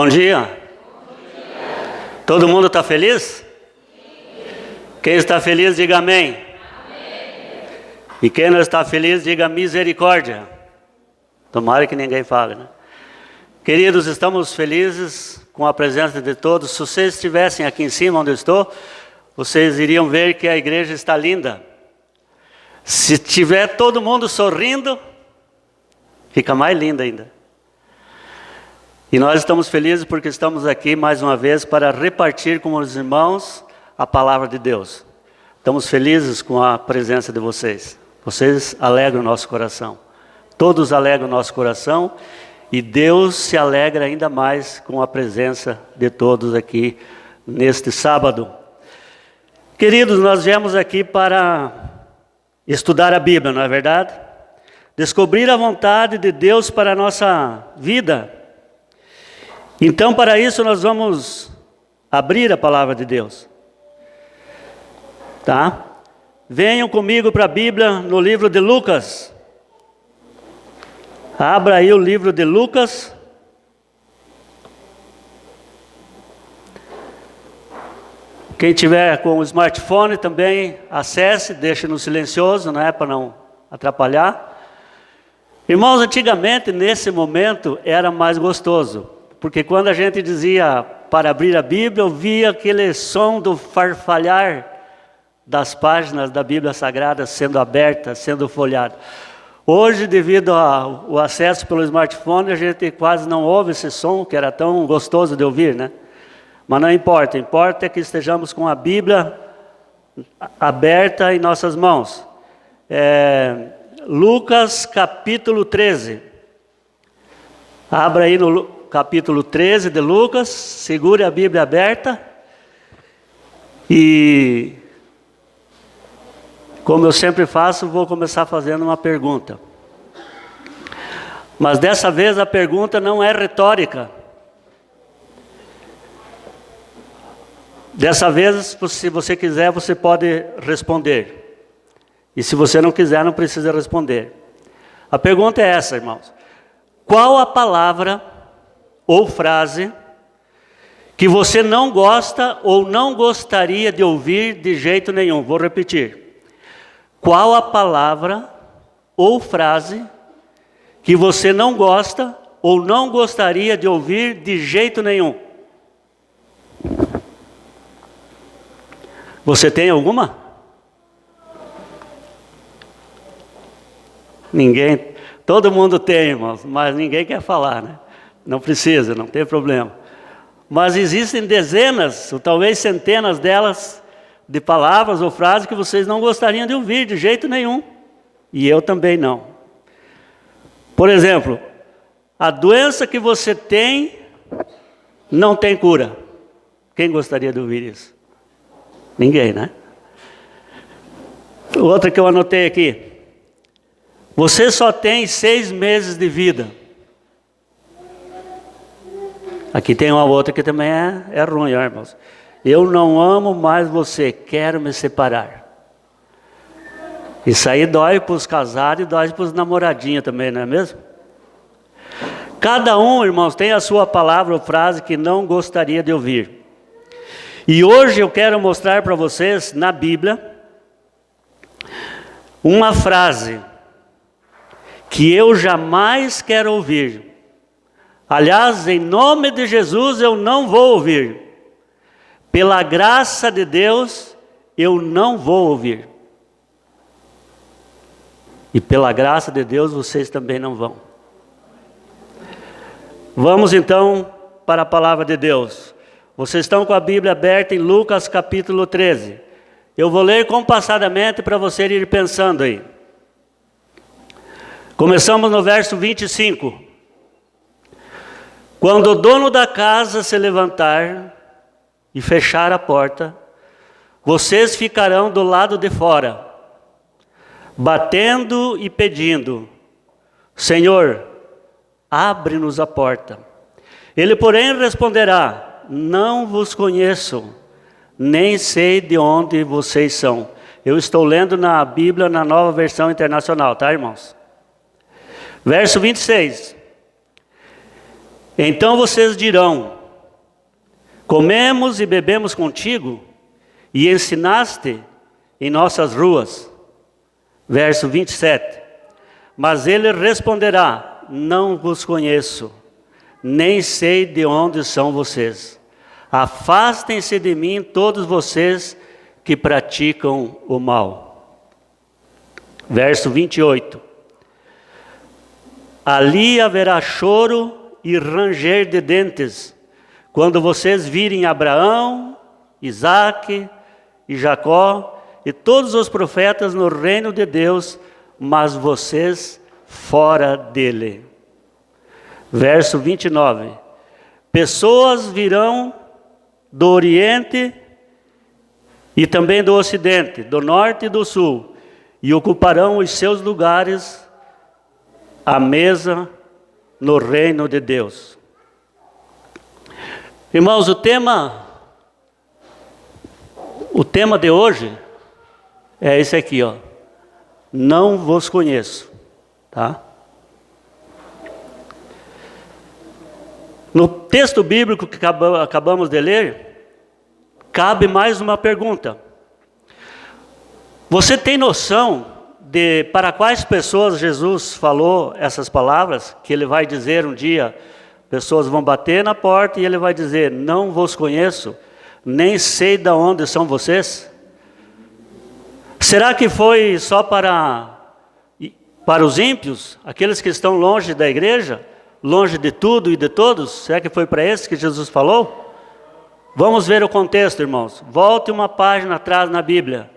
Bom dia. Todo mundo está feliz? Quem está feliz, diga amém. E quem não está feliz, diga misericórdia. Tomara que ninguém fale, né? Queridos, estamos felizes com a presença de todos. Se vocês estivessem aqui em cima onde eu estou, vocês iriam ver que a igreja está linda. Se tiver todo mundo sorrindo, fica mais linda ainda. E nós estamos felizes porque estamos aqui mais uma vez para repartir com os irmãos a palavra de Deus. Estamos felizes com a presença de vocês. Vocês alegram o nosso coração. Todos alegram o nosso coração. E Deus se alegra ainda mais com a presença de todos aqui neste sábado. Queridos, nós viemos aqui para estudar a Bíblia, não é verdade? Descobrir a vontade de Deus para a nossa vida. Então, para isso, nós vamos abrir a palavra de Deus. Tá? Venham comigo para a Bíblia no livro de Lucas. Abra aí o livro de Lucas. Quem tiver com o smartphone também acesse, deixe no silencioso, não é para não atrapalhar. Irmãos, antigamente nesse momento era mais gostoso, porque quando a gente dizia para abrir a Bíblia, eu via aquele som do farfalhar das páginas da Bíblia Sagrada sendo abertas, sendo folhadas. Hoje, devido ao acesso pelo smartphone, a gente quase não ouve esse som que era tão gostoso de ouvir, né? Mas não importa, importa é que estejamos com a Bíblia aberta em nossas mãos. Lucas capítulo 13. Abra aí no capítulo 13 de Lucas, segure a Bíblia aberta. E, como eu sempre faço, vou começar fazendo uma pergunta. Mas dessa vez a pergunta não é retórica. Dessa vez, se você quiser, você pode responder. E se você não quiser, não precisa responder. A pergunta é essa, irmãos. Qual a palavra ou frase que você não gosta ou não gostaria de ouvir de jeito nenhum? Vou repetir. Qual a palavra ou frase que você não gosta ou não gostaria de ouvir de jeito nenhum? Você tem alguma? Ninguém. Todo mundo tem, irmãos, mas ninguém quer falar, né? Não precisa, não tem problema. Mas existem dezenas, ou talvez centenas delas, de palavras ou frases que vocês não gostariam de ouvir de jeito nenhum. E eu também não. Por exemplo, a doença que você tem não tem cura. Quem gostaria de ouvir isso? Ninguém, né? Outra que eu anotei aqui. Você só tem 6 meses de vida. Aqui tem uma outra que também é ruim, ó, irmãos. Eu não amo mais você, quero me separar. Isso aí dói para os casados e dói para os namoradinhos também, não é mesmo? Cada um, irmãos, tem a sua palavra ou frase que não gostaria de ouvir. E hoje eu quero mostrar para vocês, na Bíblia, uma frase que eu jamais quero ouvir. Aliás, em nome de Jesus eu não vou ouvir. Pela graça de Deus, eu não vou ouvir. E pela graça de Deus, vocês também não vão. Vamos então para a palavra de Deus. Vocês estão com a Bíblia aberta em Lucas capítulo 13. Eu vou ler compassadamente para você ir pensando aí. Começamos no verso 25. Quando o dono da casa se levantar e fechar a porta, vocês ficarão do lado de fora, batendo e pedindo: Senhor, abre-nos a porta. Ele, porém, responderá: não vos conheço, nem sei de onde vocês são. Eu estou lendo na Bíblia, na Nova Versão Internacional, tá, irmãos? Verso 26. Então vocês dirão: Comemos e bebemos contigo, e ensinaste em nossas ruas. Verso 27. Mas ele responderá: não vos conheço, nem sei de onde são vocês. Afastem-se de mim todos vocês que praticam o mal. Verso 28. Ali haverá choro e ranger de dentes, quando vocês virem Abraão, Isaque e Jacó e todos os profetas no reino de Deus, mas vocês fora dele. Verso 29. Pessoas virão do Oriente e também do Ocidente, do Norte e do Sul, e ocuparão os seus lugares à mesa no reino de Deus. Irmãos, o tema de hoje é esse aqui, ó. Não vos conheço, tá? No texto bíblico que acabamos de ler, cabe mais uma pergunta. Você tem noção de para quais pessoas Jesus falou essas palavras? Que ele vai dizer um dia, pessoas vão bater na porta e ele vai dizer: não vos conheço, nem sei de onde são vocês. Será que foi só para os ímpios, aqueles que estão longe da igreja, longe de tudo e de todos? Será que foi para esses que Jesus falou? Vamos ver o contexto, irmãos. Volte uma página atrás na Bíblia.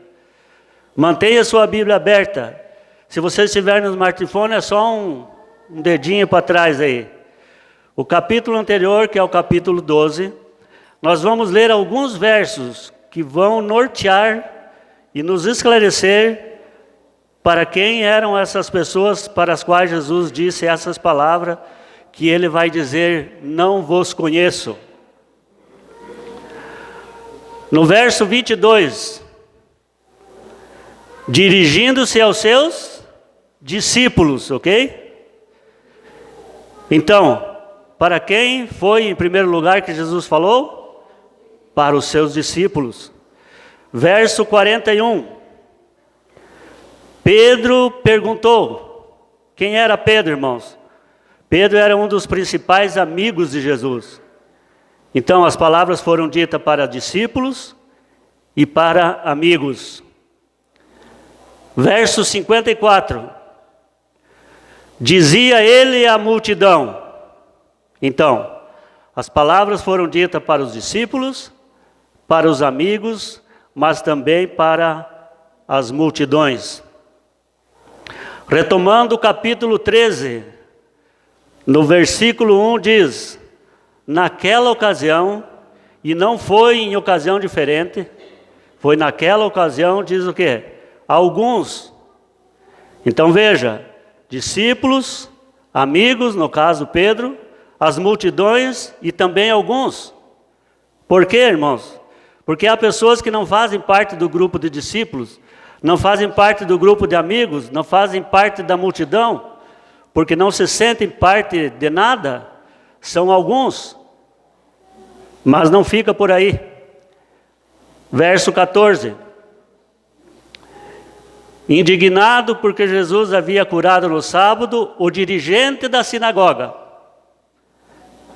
Mantenha sua Bíblia aberta. Se você estiver no smartphone, é só um dedinho para trás aí. O capítulo anterior, que é o capítulo 12, nós vamos ler alguns versos que vão nortear e nos esclarecer para quem eram essas pessoas para as quais Jesus disse essas palavras, que ele vai dizer: não vos conheço. No verso 22, dirigindo-se aos seus discípulos, ok? Então, para quem foi em primeiro lugar que Jesus falou? Para os seus discípulos. Verso 41. Pedro perguntou. Quem era Pedro, irmãos? Pedro era um dos principais amigos de Jesus. Então as palavras foram ditas para discípulos e para amigos. Verso 54. Dizia ele à multidão. Então, as palavras foram ditas para os discípulos, para os amigos, mas também para as multidões. Retomando o capítulo 13, no versículo 1 diz: naquela ocasião, e não foi em ocasião diferente, foi naquela ocasião, diz o quê? Alguns. Então veja, discípulos, amigos, no caso Pedro, as multidões e também alguns. Por quê, irmãos? Porque há pessoas que não fazem parte do grupo de discípulos, não fazem parte do grupo de amigos, não fazem parte da multidão, porque não se sentem parte de nada. São alguns, mas não fica por aí. Verso 14. Indignado porque Jesus havia curado no sábado, o dirigente da sinagoga,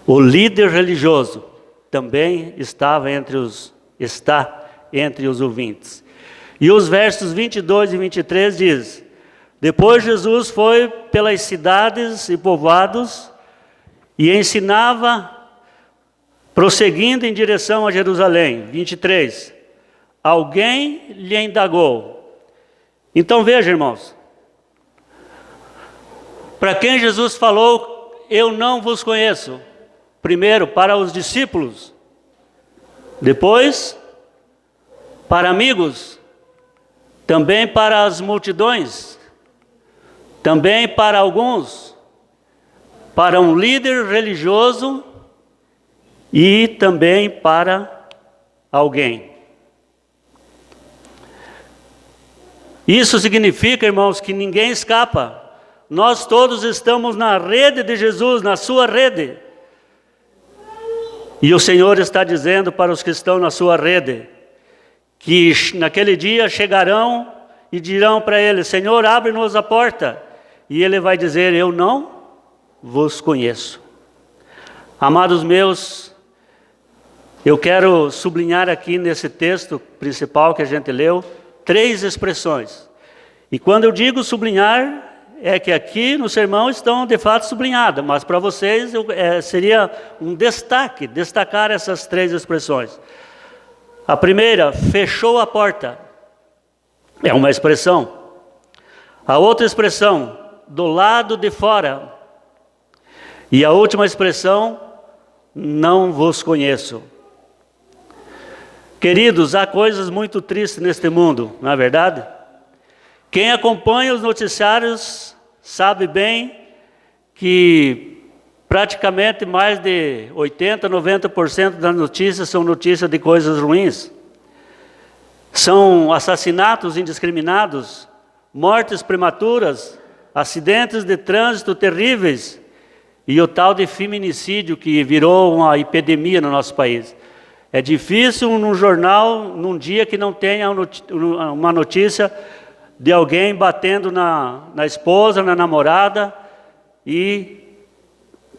o líder religioso, também está entre os ouvintes. E os versos 22 e 23 diz: depois Jesus foi pelas cidades e povoados e ensinava, prosseguindo em direção a Jerusalém. 23. Alguém lhe indagou. Então veja, irmãos, para quem Jesus falou: eu não vos conheço. Primeiro para os discípulos, depois para amigos, também para as multidões, também para alguns, para um líder religioso e também para alguém. Isso significa, irmãos, que ninguém escapa. Nós todos estamos na rede de Jesus, na sua rede. E o Senhor está dizendo para os que estão na sua rede, que naquele dia chegarão e dirão para ele: Senhor, abre-nos a porta. E ele vai dizer: eu não vos conheço. Amados meus, eu quero sublinhar aqui nesse texto principal que a gente leu, 3 expressões. E quando eu digo sublinhar, é que aqui no sermão estão de fato sublinhadas, mas para vocês seria um destacar essas 3 expressões. A primeira, fechou a porta, é uma expressão. A outra expressão, do lado de fora. E a última expressão, não vos conheço. Queridos, há coisas muito tristes neste mundo, não é verdade? Quem acompanha os noticiários sabe bem que praticamente mais de 80%, 90% das notícias são notícias de coisas ruins. São assassinatos indiscriminados, mortes prematuras, acidentes de trânsito terríveis e o tal de feminicídio que virou uma epidemia no nosso país. É difícil num jornal, num dia que não tenha uma notícia de alguém batendo na esposa, na namorada e,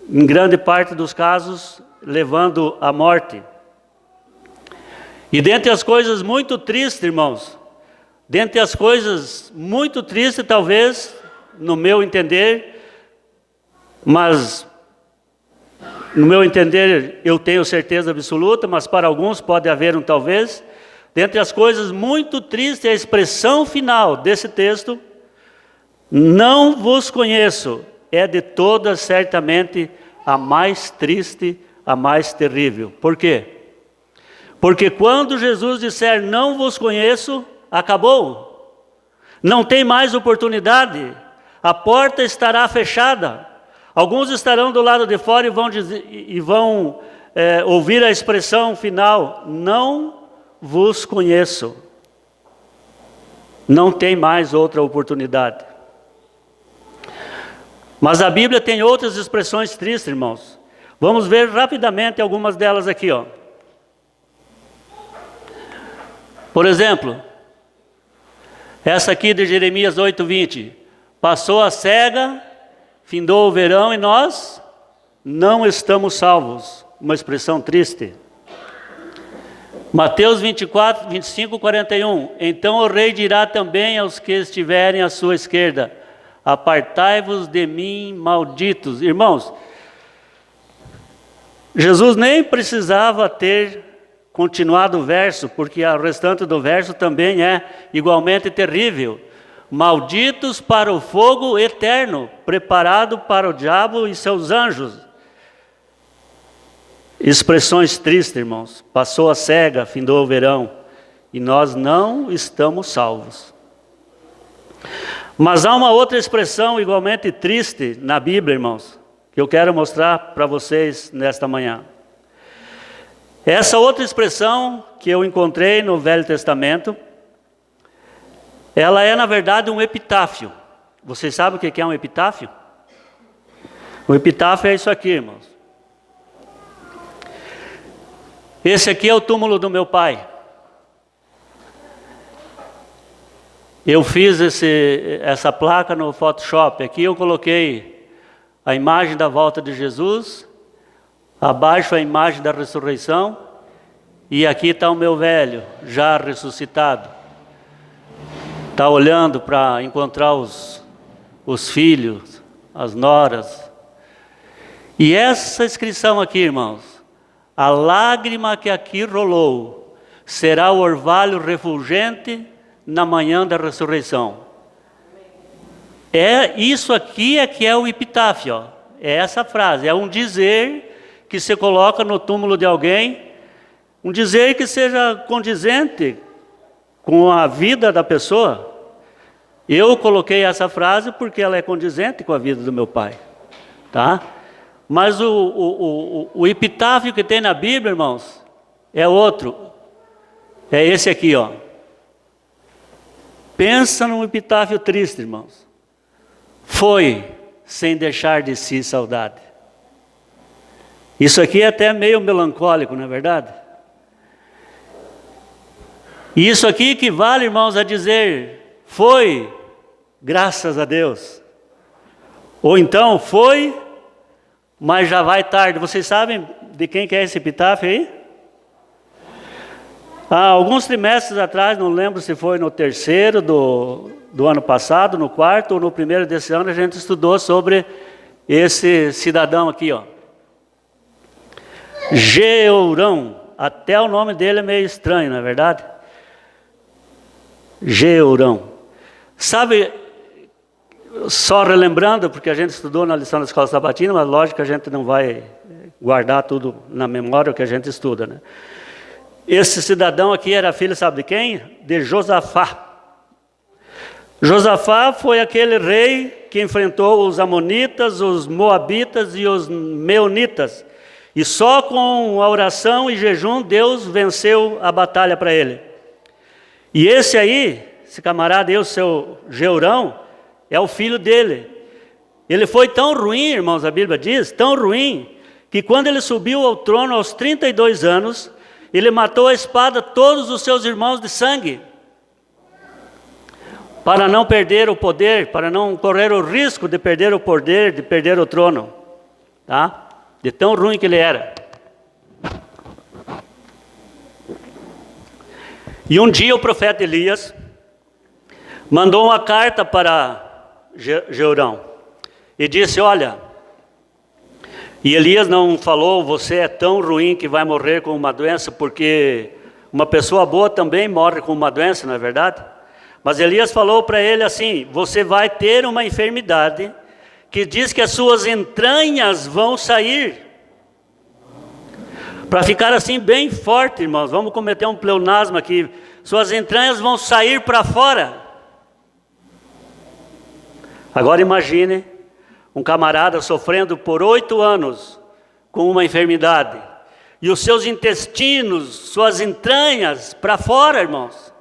em grande parte dos casos, levando à morte. E dentre as coisas muito tristes, irmãos, dentre as coisas muito tristes, talvez, no meu entender, mas no meu entender eu tenho certeza absoluta, mas para alguns pode haver um talvez. Dentre as coisas muito tristes, a expressão final desse texto, não vos conheço, é de todas certamente a mais triste, a mais terrível. Por quê? Porque quando Jesus disser não vos conheço, acabou. Não tem mais oportunidade. A porta estará fechada. Alguns estarão do lado de fora e vão ouvir a expressão final, não vos conheço. Não tem mais outra oportunidade. Mas a Bíblia tem outras expressões tristes, irmãos. Vamos ver rapidamente algumas delas aqui, ó. Por exemplo, essa aqui de Jeremias 8:20. Passou a cega, findou o verão e nós não estamos salvos. Uma expressão triste. Mateus 24, 25, 41. Então o rei dirá também aos que estiverem à sua esquerda: apartai-vos de mim, malditos. Irmãos, Jesus nem precisava ter continuado o verso, porque o restante do verso também é igualmente terrível. Malditos para o fogo eterno, preparado para o diabo e seus anjos. Expressões tristes, irmãos. Passou a cega, findou o verão, e nós não estamos salvos. Mas há uma outra expressão igualmente triste na Bíblia, irmãos, que eu quero mostrar para vocês nesta manhã. Essa outra expressão que eu encontrei no Velho Testamento, ela é na verdade um epitáfio. Vocês sabem o que é um epitáfio? O epitáfio é isso aqui, irmãos. Esse aqui é o túmulo do meu pai. Eu fiz essa placa no Photoshop. Aqui eu coloquei a imagem da volta de Jesus, abaixo a imagem da ressurreição, e aqui está o meu velho, já ressuscitado. Está olhando para encontrar os filhos, as noras. E essa inscrição aqui, irmãos: a lágrima que aqui rolou será o orvalho refulgente na manhã da ressurreição. Isso aqui é que é o epitáfio, ó. É essa frase, é um dizer que se coloca no túmulo de alguém, um dizer que seja condizente com a vida da pessoa. Eu coloquei essa frase porque ela é condizente com a vida do meu pai, tá? Mas o epitáfio que tem na Bíblia, irmãos, é outro. É esse aqui, ó. Pensa num epitáfio triste, irmãos. Foi sem deixar de si saudade. Isso aqui é até meio melancólico, não é verdade? E isso aqui equivale, irmãos, a dizer, foi, graças a Deus. Ou então, foi, mas já vai tarde. Vocês sabem de quem que é esse epitáfio aí? Há alguns trimestres atrás, não lembro se foi no terceiro do ano passado, no quarto ou no primeiro desse ano, a gente estudou sobre esse cidadão aqui, ó. Georão. Até o nome dele é meio estranho, não é verdade? Georão. Sabe, só relembrando, porque a gente estudou na lição da escola sabatina, mas lógico que a gente não vai guardar tudo na memória o que a gente estuda, né? Esse cidadão aqui era filho, sabe de quem? De Josafá. Josafá foi aquele rei que enfrentou os amonitas, os moabitas e os meunitas. E só com a oração e jejum Deus venceu a batalha para ele. E esse aí, esse camarada aí, o seu Georão, é o filho dele. Ele foi tão ruim, irmãos, a Bíblia diz, tão ruim, que quando ele subiu ao trono aos 32 anos, ele matou a espada todos os seus irmãos de sangue, para não perder o poder, para não correr o risco de perder o poder, de perder o trono, tá? De tão ruim que ele era. E um dia o profeta Elias mandou uma carta para Georão e disse, olha, e Elias não falou, você é tão ruim que vai morrer com uma doença, porque uma pessoa boa também morre com uma doença, não é verdade? Mas Elias falou para ele assim, você vai ter uma enfermidade que diz que as suas entranhas vão sair. Para ficar assim bem forte, irmãos, vamos cometer um pleonasmo aqui, suas entranhas vão sair para fora. Agora imagine um camarada sofrendo por 8 anos com uma enfermidade, e os seus intestinos, suas entranhas para fora, irmãos.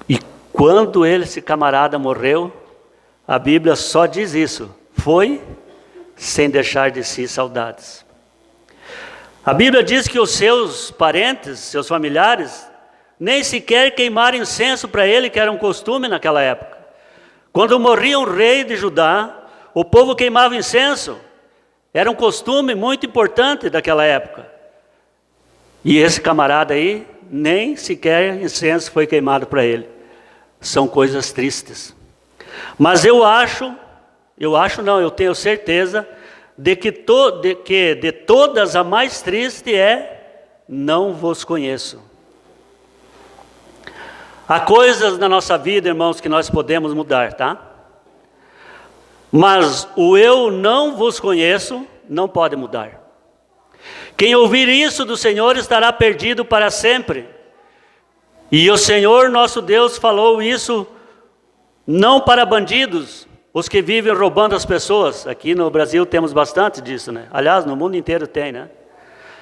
E quando esse camarada morreu, a Bíblia só diz isso, foi sem deixar de si saudades. A Bíblia diz que os seus parentes, seus familiares, nem sequer queimaram incenso para ele, que era um costume naquela época. Quando morria um rei de Judá, o povo queimava incenso. Era um costume muito importante daquela época. E esse camarada aí, nem sequer incenso foi queimado para ele. São coisas tristes. Mas eu tenho certeza de que de todas a mais triste é, não vos conheço. Há coisas na nossa vida, irmãos, que nós podemos mudar, tá? Mas o eu não vos conheço não pode mudar. Quem ouvir isso do Senhor estará perdido para sempre. E o Senhor nosso Deus falou isso não para bandidos, os que vivem roubando as pessoas. Aqui no Brasil temos bastante disso, né? Aliás, no mundo inteiro tem, né?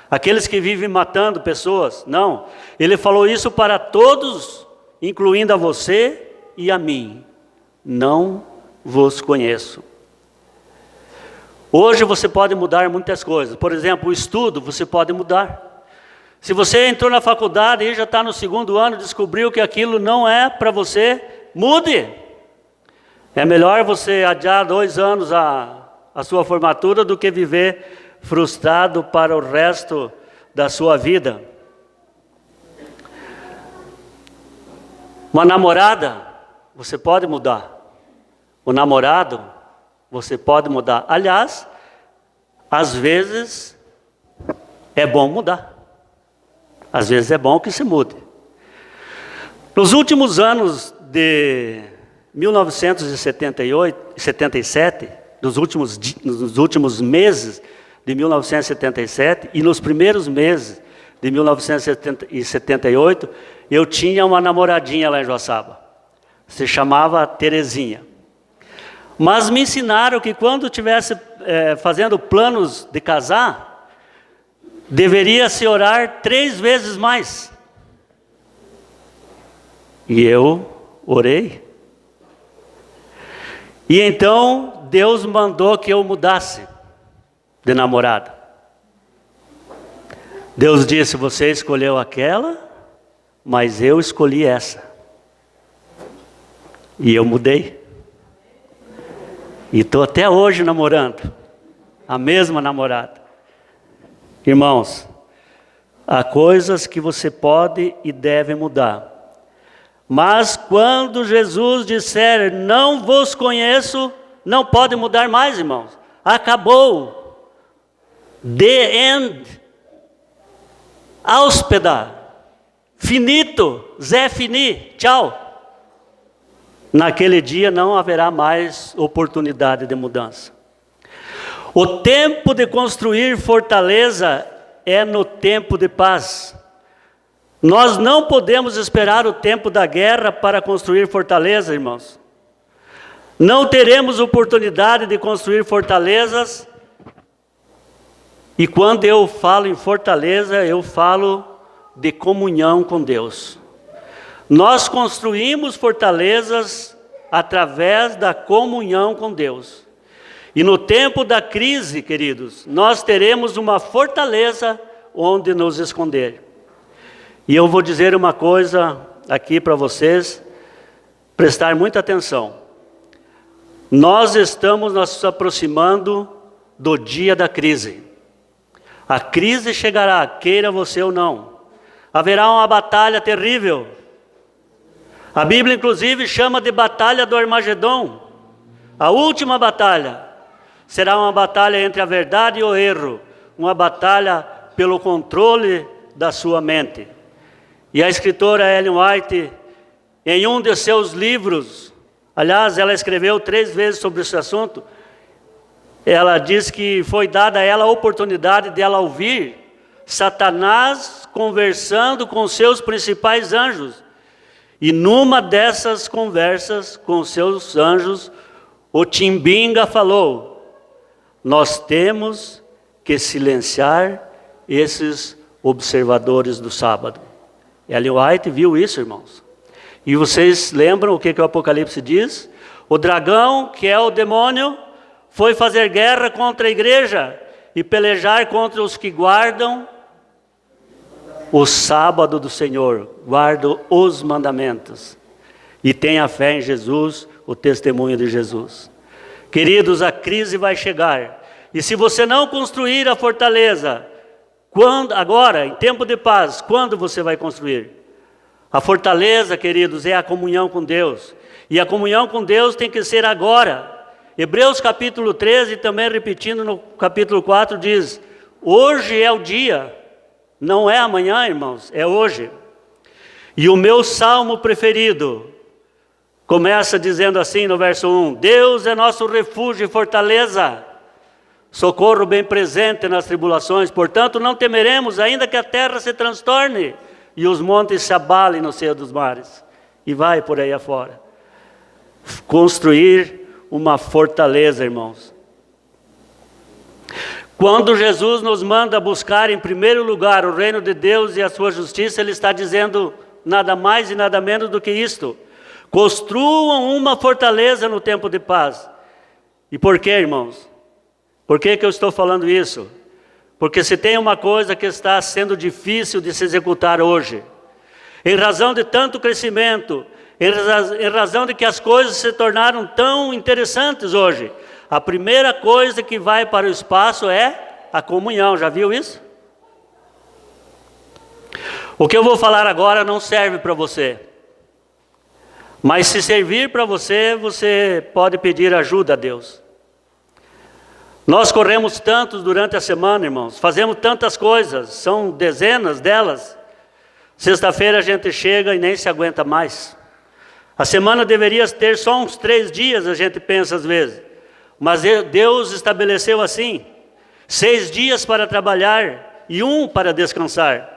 Aqueles que vivem matando pessoas. Não, ele falou isso para todos, incluindo a você e a mim. Não vos conheço. Hoje você pode mudar muitas coisas. Por exemplo, o estudo você pode mudar. Se você entrou na faculdade e já está no 2º ano, descobriu que aquilo não é para você, mude. É melhor você adiar 2 anos a sua formatura do que viver frustrado para o resto da sua vida. Uma namorada, você pode mudar. O namorado, você pode mudar. Aliás, às vezes é bom mudar. Às vezes é bom que se mude. Nos últimos anos de 1977, nos últimos meses de 1977 e nos primeiros meses de 1978, eu tinha uma namoradinha lá em Joaçaba. Se chamava Terezinha. Mas me ensinaram que quando estivesse fazendo planos de casar, deveria se orar 3 vezes mais. E eu orei. E então Deus mandou que eu mudasse de namorada. Deus disse: você escolheu aquela, mas eu escolhi essa. E eu mudei. E estou até hoje namorando a mesma namorada. Irmãos, há coisas que você pode e deve mudar. Mas quando Jesus disser: não vos conheço, não pode mudar mais, irmãos. Acabou. The end. Hóspeda. Finito. Zé fini. Tchau. Naquele dia não haverá mais oportunidade de mudança. O tempo de construir fortaleza é no tempo de paz. Nós não podemos esperar o tempo da guerra para construir fortaleza, irmãos. Não teremos oportunidade de construir fortalezas. E quando eu falo em fortaleza, eu falo de comunhão com Deus. Nós construímos fortalezas através da comunhão com Deus. E no tempo da crise, queridos, nós teremos uma fortaleza onde nos esconder. E eu vou dizer uma coisa aqui para vocês, prestar muita atenção. Nós estamos nos aproximando do dia da crise. A crise chegará, queira você ou não. Haverá uma batalha terrível. A Bíblia, inclusive, chama de batalha do Armagedon. A última batalha será uma batalha entre a verdade e o erro. Uma batalha pelo controle da sua mente. E a escritora Ellen White, em um de seus livros, aliás, ela escreveu 3 vezes sobre esse assunto, ela diz que foi dada a ela a oportunidade de ela ouvir Satanás conversando com seus principais anjos. E numa dessas conversas com seus anjos, o Timbinga falou: nós temos que silenciar esses observadores do sábado. Ellen White viu isso, irmãos. E vocês lembram o que o Apocalipse diz? O dragão, que é o demônio, foi fazer guerra contra a igreja e pelejar contra os que guardam o sábado do Senhor, guardam os mandamentos e tenha fé em Jesus, o testemunho de Jesus. Queridos, a crise vai chegar. E se você não construir a fortaleza, agora, em tempo de paz, quando você vai construir? A fortaleza, queridos, é a comunhão com Deus. E a comunhão com Deus tem que ser agora. Hebreus capítulo 13, também repetindo no capítulo 4, diz: hoje é o dia, não é amanhã, irmãos, é hoje. E o meu salmo preferido começa dizendo assim no verso 1: Deus é nosso refúgio e fortaleza, socorro bem presente nas tribulações, portanto não temeremos, ainda que a terra se transtorne e os montes se abalem no seio dos mares. E vai por aí afora. Construir uma fortaleza, irmãos. Quando Jesus nos manda buscar em primeiro lugar o reino de Deus e a sua justiça, Ele está dizendo nada mais e nada menos do que isto: construam uma fortaleza no tempo de paz. E por quê, irmãos? Por que eu estou falando isso? Porque se tem uma coisa que está sendo difícil de se executar hoje, em razão de tanto crescimento, em razão de que as coisas se tornaram tão interessantes hoje, a primeira coisa que vai para o espaço é a comunhão. Já viu isso? O que eu vou falar agora não serve para você. Mas se servir para você, você pode pedir ajuda a Deus. Nós corremos tantos durante a semana, irmãos. Fazemos tantas coisas, são dezenas delas. Sexta-feira a gente chega e nem se aguenta mais. A semana deveria ter só uns 3 dias, a gente pensa às vezes. Mas Deus estabeleceu assim: 6 dias para trabalhar e 1 para descansar.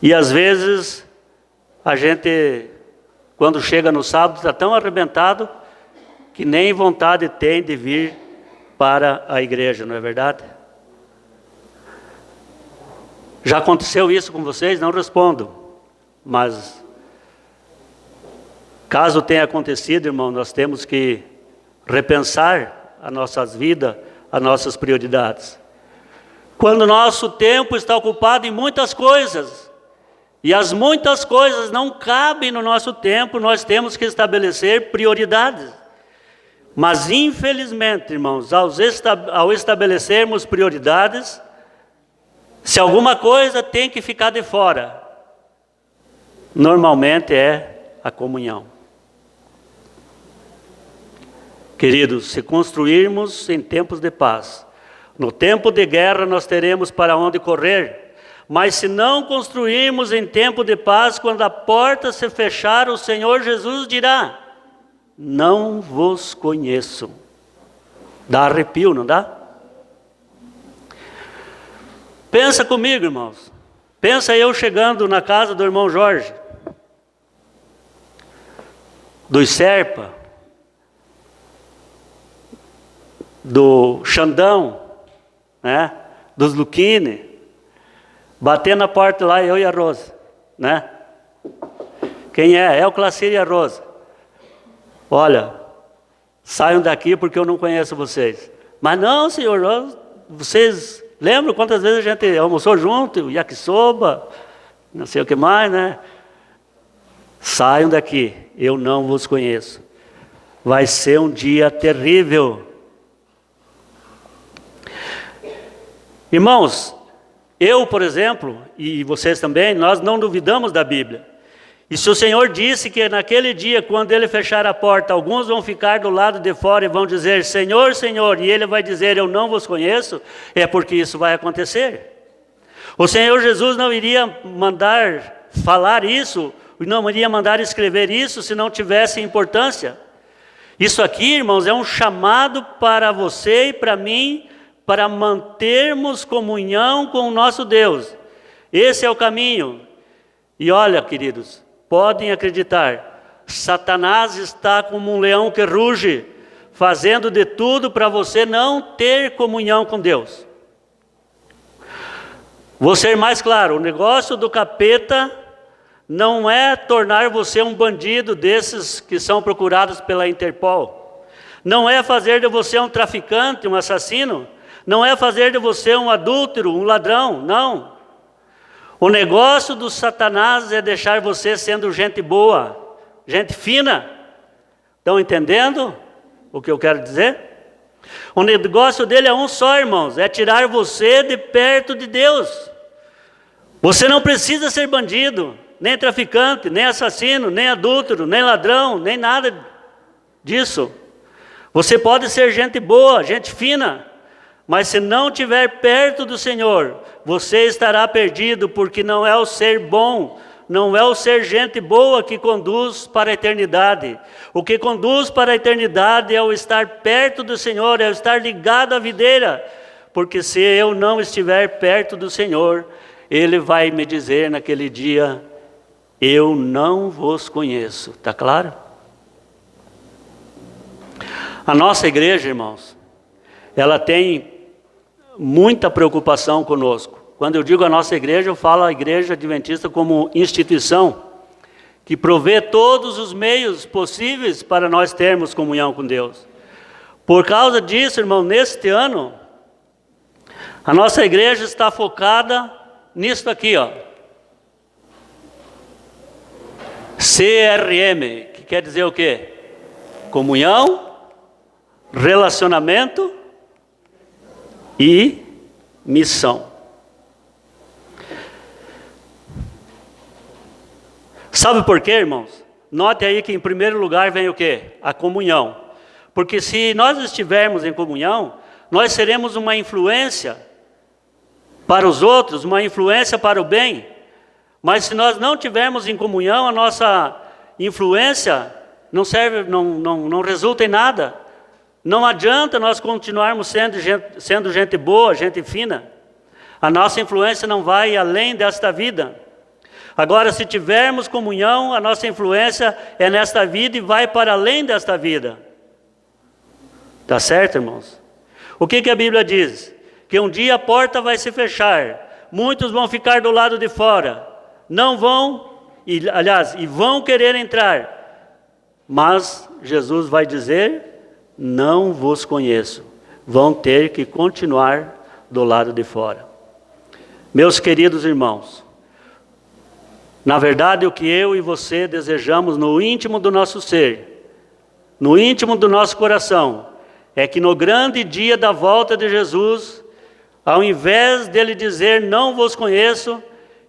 E às vezes a gente, quando chega no sábado, está tão arrebentado que nem vontade tem de vir para a igreja, não é verdade? Já aconteceu isso com vocês? Não respondo. Mas caso tenha acontecido, irmão, nós temos que repensar as nossas vidas, as nossas prioridades. Quando nosso tempo está ocupado em muitas coisas, e as muitas coisas não cabem no nosso tempo, nós temos que estabelecer prioridades. Mas infelizmente, irmãos, ao estabelecermos prioridades, se alguma coisa tem que ficar de fora, normalmente é a comunhão. Queridos, se construirmos em tempos de paz, no tempo de guerra nós teremos para onde correr, mas se não construirmos em tempo de paz, quando a porta se fechar, o Senhor Jesus dirá: não vos conheço. Dá arrepio, não dá? Pensa comigo, irmãos. Pensa eu chegando na casa do irmão Jorge, dos Serpa, do Xandão, né? Dos Luquini, batendo na porta lá, eu e a Rosa, né? Quem é? É o Clacir e a Rosa. Olha, saiam daqui porque eu não conheço vocês. Mas não, senhor, vocês lembram quantas vezes a gente almoçou junto, yakisoba, não sei o que mais, né? Saiam daqui, eu não vos conheço. Vai ser um dia terrível. Irmãos, eu, por exemplo, e vocês também, nós não duvidamos da Bíblia. E se o Senhor disse que naquele dia, quando Ele fechar a porta, alguns vão ficar do lado de fora e vão dizer: Senhor, Senhor, e Ele vai dizer: eu não vos conheço, é porque isso vai acontecer. O Senhor Jesus não iria mandar falar isso, não iria mandar escrever isso se não tivesse importância. Isso aqui, irmãos, é um chamado para você e para mim, para mantermos comunhão com o nosso Deus. Esse é o caminho. E olha, queridos, podem acreditar, Satanás está como um leão que ruge, fazendo de tudo para você não ter comunhão com Deus. Vou ser mais claro, o negócio do capeta não é tornar você um bandido desses que são procurados pela Interpol. Não é fazer de você um traficante, um assassino. Não é fazer de você um adúltero, um ladrão, não. O negócio do Satanás é deixar você sendo gente boa, gente fina. Estão entendendo o que eu quero dizer? O negócio dele é um só, irmãos, é tirar você de perto de Deus. Você não precisa ser bandido, nem traficante, nem assassino, nem adúltero, nem ladrão, nem nada disso. Você pode ser gente boa, gente fina. Mas se não estiver perto do Senhor, você estará perdido, porque não é o ser bom, não é o ser gente boa que conduz para a eternidade. O que conduz para a eternidade é o estar perto do Senhor, é o estar ligado à videira. Porque se eu não estiver perto do Senhor, Ele vai me dizer naquele dia: eu não vos conheço. Está claro? A nossa igreja, irmãos, ela tem muita preocupação conosco. Quando eu digo a nossa igreja, eu falo a Igreja Adventista como instituição que provê todos os meios possíveis para nós termos comunhão com Deus. Por causa disso, irmão, neste ano, a nossa igreja está focada nisso aqui, ó. CRM, que quer dizer o quê? Comunhão, relacionamento e missão. Sabe por quê, irmãos? Note aí que em primeiro lugar vem o quê? A comunhão. Porque se nós estivermos em comunhão, nós seremos uma influência para os outros, uma influência para o bem. Mas se nós não tivermos em comunhão, a nossa influência não serve, não resulta em nada. Não adianta nós continuarmos sendo gente boa, gente fina. A nossa influência não vai além desta vida. Agora, se tivermos comunhão, a nossa influência é nesta vida e vai para além desta vida. Tá certo, irmãos? O que a Bíblia diz? Que um dia a porta vai se fechar, muitos vão ficar do lado de fora, não vão, e vão querer entrar, mas Jesus vai dizer: não vos conheço. Vão ter que continuar do lado de fora. Meus queridos irmãos, na verdade o que eu e você desejamos no íntimo do nosso ser, no íntimo do nosso coração, é que no grande dia da volta de Jesus, ao invés dele dizer não vos conheço,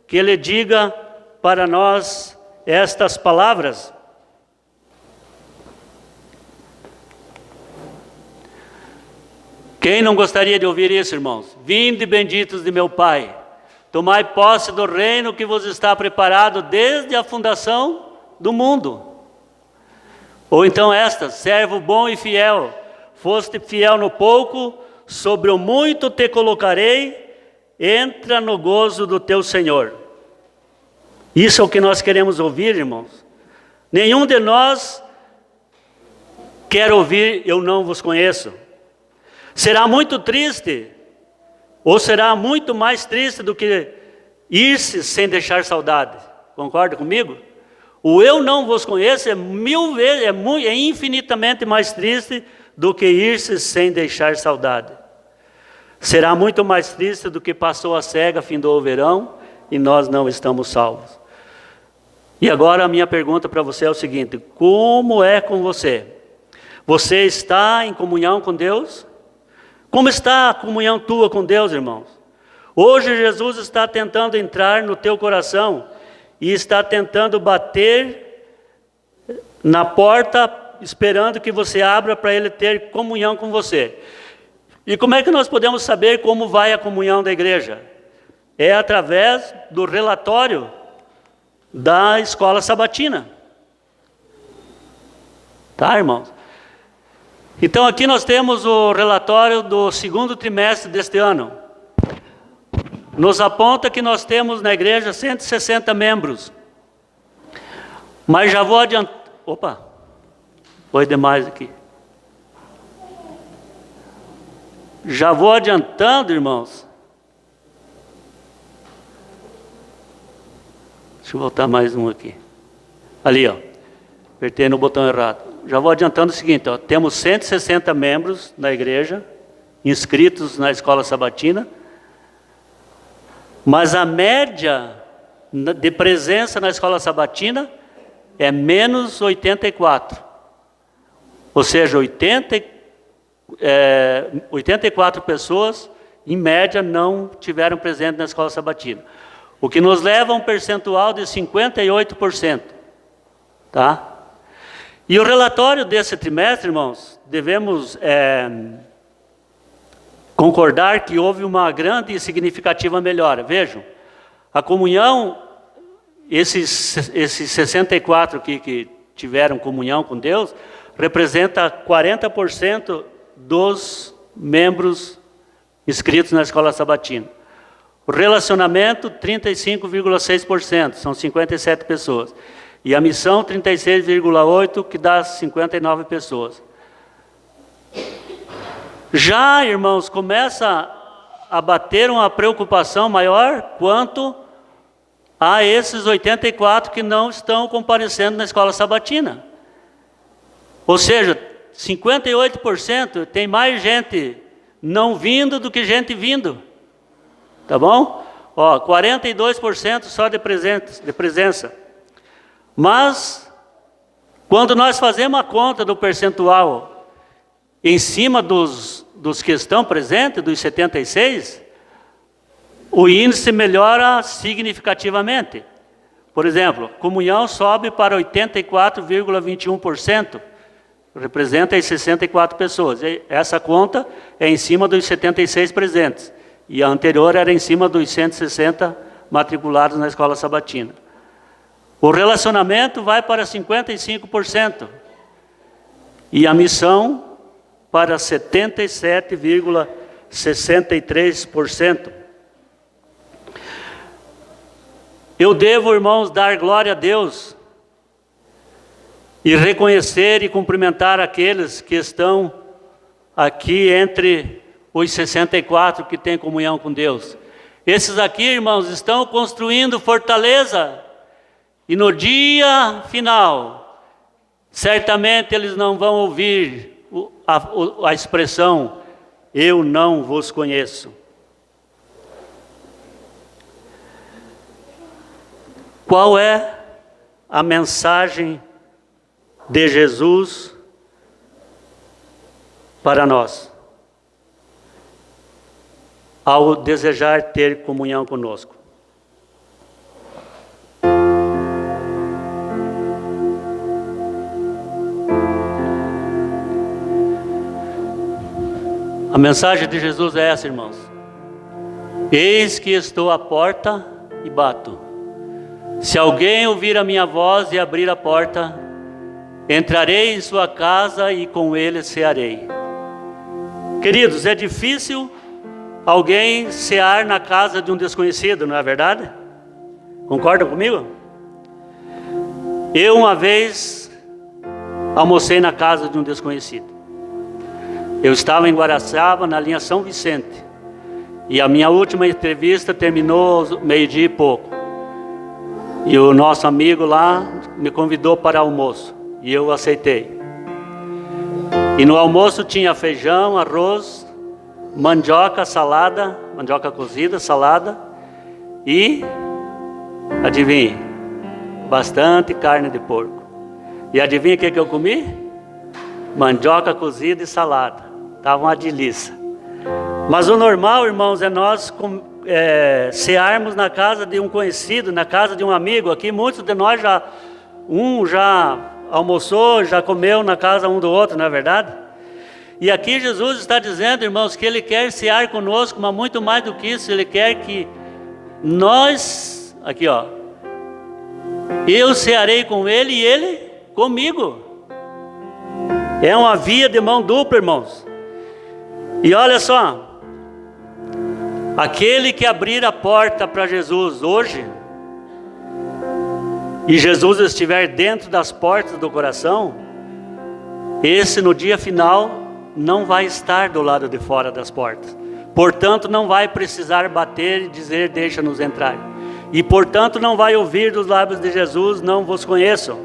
que ele diga para nós estas palavras. Quem não gostaria de ouvir isso, irmãos? Vinde benditos de meu Pai, tomai posse do reino que vos está preparado desde a fundação do mundo. Ou então esta, servo bom e fiel, foste fiel no pouco, sobre o muito te colocarei, entra no gozo do teu Senhor. Isso é o que nós queremos ouvir, irmãos. Nenhum de nós quer ouvir eu não vos conheço. Será muito triste, ou será muito mais triste do que ir-se sem deixar saudade. Concorda comigo? O eu não vos conheço é mil vezes, é infinitamente mais triste do que ir-se sem deixar saudade. Será muito mais triste do que passou a cega, findou o verão, e nós não estamos salvos. E agora a minha pergunta para você é o seguinte: como é com você? Você está em comunhão com Deus? Como está a comunhão tua com Deus, irmãos? Hoje Jesus está tentando entrar no teu coração e está tentando bater na porta, esperando que você abra para Ele ter comunhão com você. E como é que nós podemos saber como vai a comunhão da igreja? É através do relatório da escola sabatina. Tá, irmãos? Então aqui nós temos o relatório do segundo trimestre deste ano. Nos aponta que nós temos na igreja 160 membros. Mas já vou adiantar... Opa, foi demais aqui. Já vou adiantando, irmãos. Deixa eu voltar mais um aqui. Ali, ó. Apertei no botão errado. Já vou adiantando o seguinte, ó. Temos 160 membros na igreja, inscritos na escola sabatina. Mas a média de presença na escola sabatina é menos 84. Ou seja, 84 pessoas, em média, não tiveram presente na escola sabatina. O que nos leva a um percentual de 58%. Tá? E o relatório desse trimestre, irmãos, devemos concordar que houve uma grande e significativa melhora. Vejam, a comunhão, esses 64 que tiveram comunhão com Deus, representa 40% dos membros inscritos na escola sabatina. O relacionamento, 35,6%, são 57 pessoas. E a missão, 36,8%, que dá 59 pessoas. Já, irmãos, começa a bater uma preocupação maior quanto a esses 84 que não estão comparecendo na escola sabatina. Ou seja, 58% tem mais gente não vindo do que gente vindo. Tá bom? Ó, 42% só de presença. Mas, quando nós fazemos a conta do percentual em cima dos que estão presentes, dos 76, o índice melhora significativamente. Por exemplo, comunhão sobe para 84,21%, representa as 64 pessoas. E essa conta é em cima dos 76 presentes. E a anterior era em cima dos 160 matriculados na escola sabatina. O relacionamento vai para 55%. E a missão para 77,63%. Eu devo, irmãos, dar glória a Deus e reconhecer e cumprimentar aqueles que estão aqui entre os 64 que têm comunhão com Deus. Esses aqui, irmãos, estão construindo fortaleza. E no dia final, certamente eles não vão ouvir a expressão, eu não vos conheço. Qual é a mensagem de Jesus para nós, ao desejar ter comunhão conosco? A mensagem de Jesus é essa, irmãos. Eis que estou à porta e bato. Se alguém ouvir a minha voz e abrir a porta, entrarei em sua casa e com ele cearei. Queridos, é difícil alguém cear na casa de um desconhecido, não é verdade? Concordam comigo? Eu uma vez almocei na casa de um desconhecido. Eu estava em Guaraçaba, na linha São Vicente, e a minha última entrevista terminou meio-dia e pouco. E o nosso amigo lá me convidou para almoço, e eu aceitei. E no almoço tinha feijão, arroz, mandioca, salada, mandioca cozida, salada, e, adivinhe, bastante carne de porco. E adivinha o que eu comi? Mandioca cozida e salada. Estava uma delícia. Mas o normal, irmãos, é nós cearmos na casa de um conhecido, na casa de um amigo. Aqui muitos de nós já almoçou, já comeu na casa um do outro, não é verdade? E aqui Jesus está dizendo, irmãos, que Ele quer cear conosco, mas muito mais do que isso, Ele quer que nós, aqui ó, eu cearei com Ele e Ele comigo. É uma via de mão dupla, irmãos. E olha só, aquele que abrir a porta para Jesus hoje, e Jesus estiver dentro das portas do coração, esse no dia final não vai estar do lado de fora das portas. Portanto, não vai precisar bater e dizer, deixa-nos entrar. E portanto, não vai ouvir dos lábios de Jesus, não vos conheço.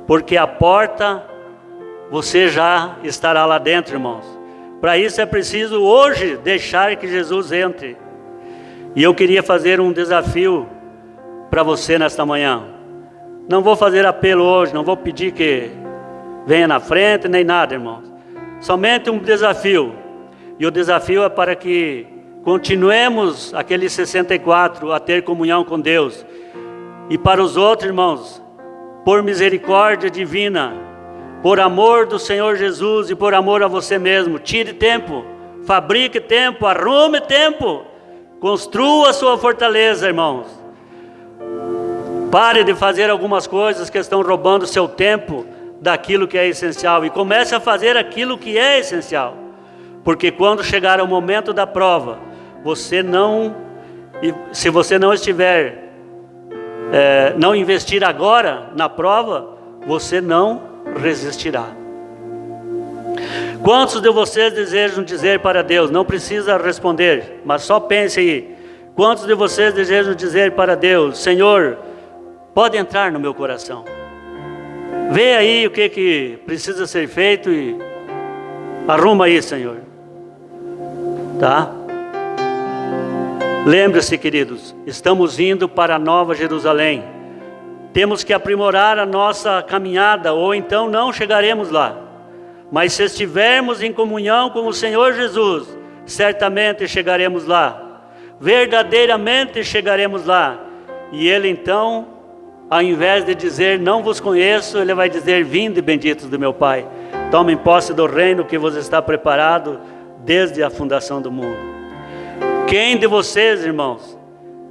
Porque a porta, você já estará lá dentro, irmãos. Para isso é preciso hoje deixar que Jesus entre. E eu queria fazer um desafio para você nesta manhã. Não vou fazer apelo hoje, não vou pedir que venha na frente, nem nada, irmãos. Somente um desafio. E o desafio é para que continuemos aqueles 64 a ter comunhão com Deus. E para os outros, irmãos, por misericórdia divina, por amor do Senhor Jesus e por amor a você mesmo, tire tempo, fabrique tempo, arrume tempo, construa a sua fortaleza, irmãos. Pare de fazer algumas coisas que estão roubando seu tempo daquilo que é essencial e comece a fazer aquilo que é essencial. Porque quando chegar o momento da prova, se você não estiver, não investir agora na prova, você não resistirá. Quantos de vocês desejam dizer para Deus? Não precisa responder, mas só pense aí. Quantos de vocês desejam dizer para Deus, Senhor, pode entrar no meu coração? Vê aí o que precisa ser feito e arruma aí, Senhor. Tá? Lembre-se, queridos, estamos indo para a Nova Jerusalém. Temos que aprimorar a nossa caminhada, ou então não chegaremos lá. Mas se estivermos em comunhão com o Senhor Jesus, certamente chegaremos lá. Verdadeiramente chegaremos lá. E Ele então, ao invés de dizer, não vos conheço, Ele vai dizer, vinde benditos do meu Pai. Tomem posse do reino que vos está preparado desde a fundação do mundo. Quem de vocês, irmãos,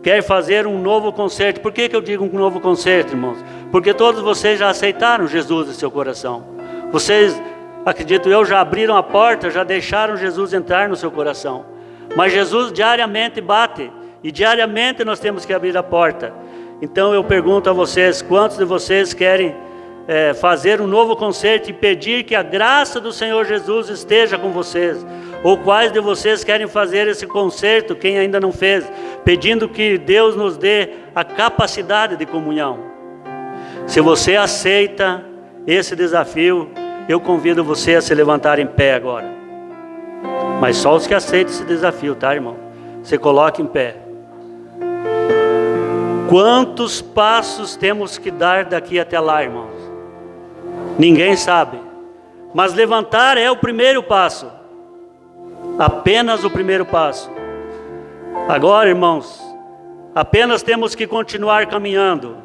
quer fazer um novo concerto? Por que eu digo um novo concerto, irmãos? Porque todos vocês já aceitaram Jesus em seu coração. Vocês, acredito eu, já abriram a porta, já deixaram Jesus entrar no seu coração. Mas Jesus diariamente bate, e diariamente nós temos que abrir a porta. Então eu pergunto a vocês, quantos de vocês querem fazer um novo concerto e pedir que a graça do Senhor Jesus esteja com vocês? Ou quais de vocês querem fazer esse concerto, quem ainda não fez, pedindo que Deus nos dê a capacidade de comunhão? Se você aceita esse desafio, eu convido você a se levantar em pé agora. Mas só os que aceitam esse desafio, tá, irmão? Você coloca em pé. Quantos passos temos que dar daqui até lá, irmãos? Ninguém sabe. Mas levantar é o primeiro passo. Apenas o primeiro passo. Agora, irmãos, apenas temos que continuar caminhando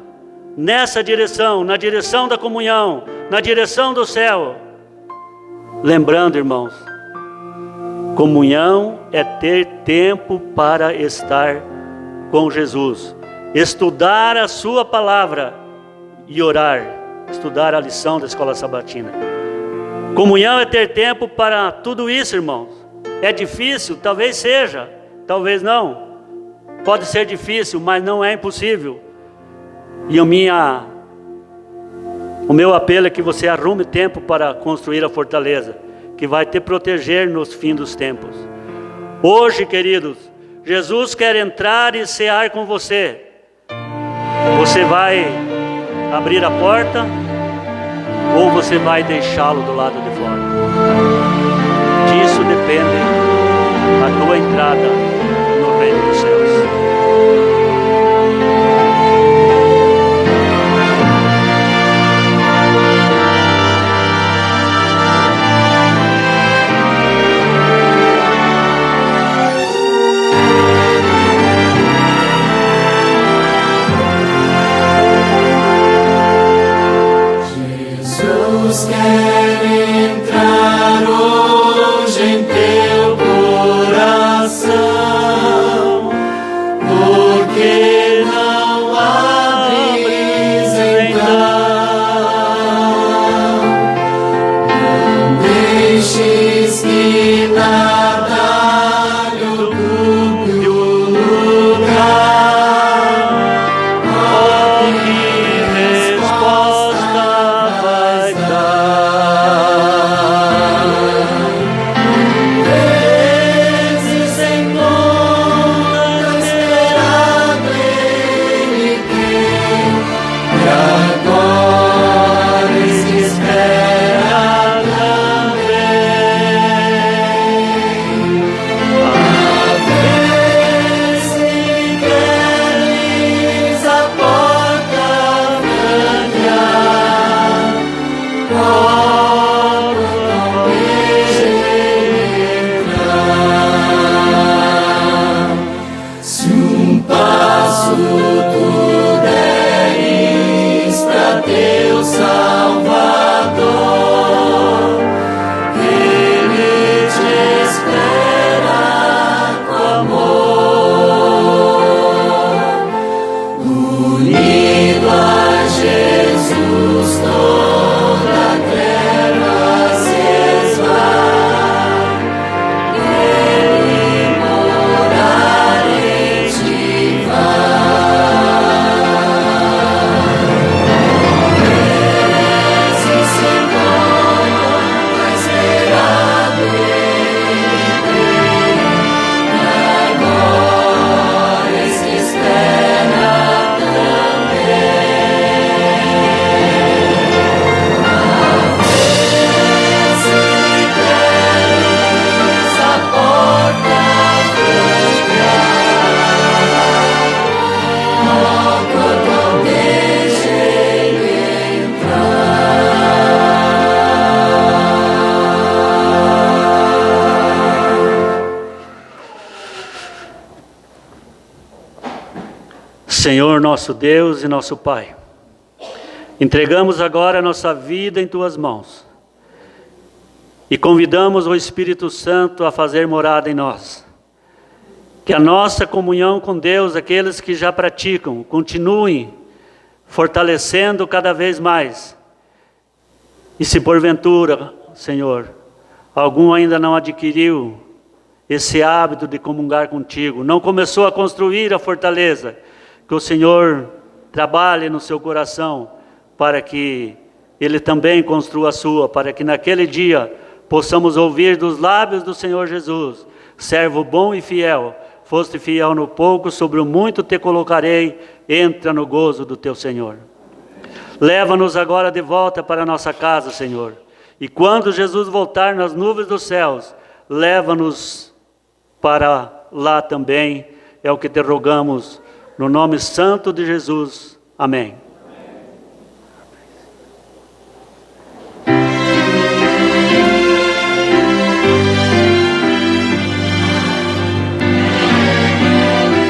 nessa direção, na direção da comunhão, na direção do céu. Lembrando, irmãos, comunhão é ter tempo para estar com Jesus, estudar a sua palavra e orar, estudar a lição da escola sabatina. Comunhão é ter tempo para tudo isso, irmãos. É difícil? Talvez seja, talvez não. Pode ser difícil, mas não é impossível. E o meu apelo é que você arrume tempo para construir a fortaleza, que vai te proteger nos fins dos tempos. Hoje, queridos, Jesus quer entrar e cear com você. Você vai abrir a porta ou você vai deixá-lo do lado de fora? Disso depende a tua entrada no reino dos céus. Quer entrar hoje em teu coração, porque não abres então. Não deixes que nada lhe ocupe o lugar. Oh, que resposta vai dar. Senhor nosso Deus e nosso Pai, entregamos agora a nossa vida em Tuas mãos e convidamos o Espírito Santo a fazer morada em nós. Que a nossa comunhão com Deus, aqueles que já praticam, continuem fortalecendo cada vez mais. E se porventura, Senhor, algum ainda não adquiriu esse hábito de comungar contigo, não começou a construir a fortaleza, que o Senhor trabalhe no seu coração, para que Ele também construa a sua, para que naquele dia possamos ouvir dos lábios do Senhor Jesus: servo bom e fiel, foste fiel no pouco, sobre o muito te colocarei, entra no gozo do teu Senhor. Leva-nos agora de volta para a nossa casa, Senhor, E quando Jesus voltar nas nuvens dos céus, leva-nos para lá também. É o que te rogamos, no nome santo de Jesus. Amém.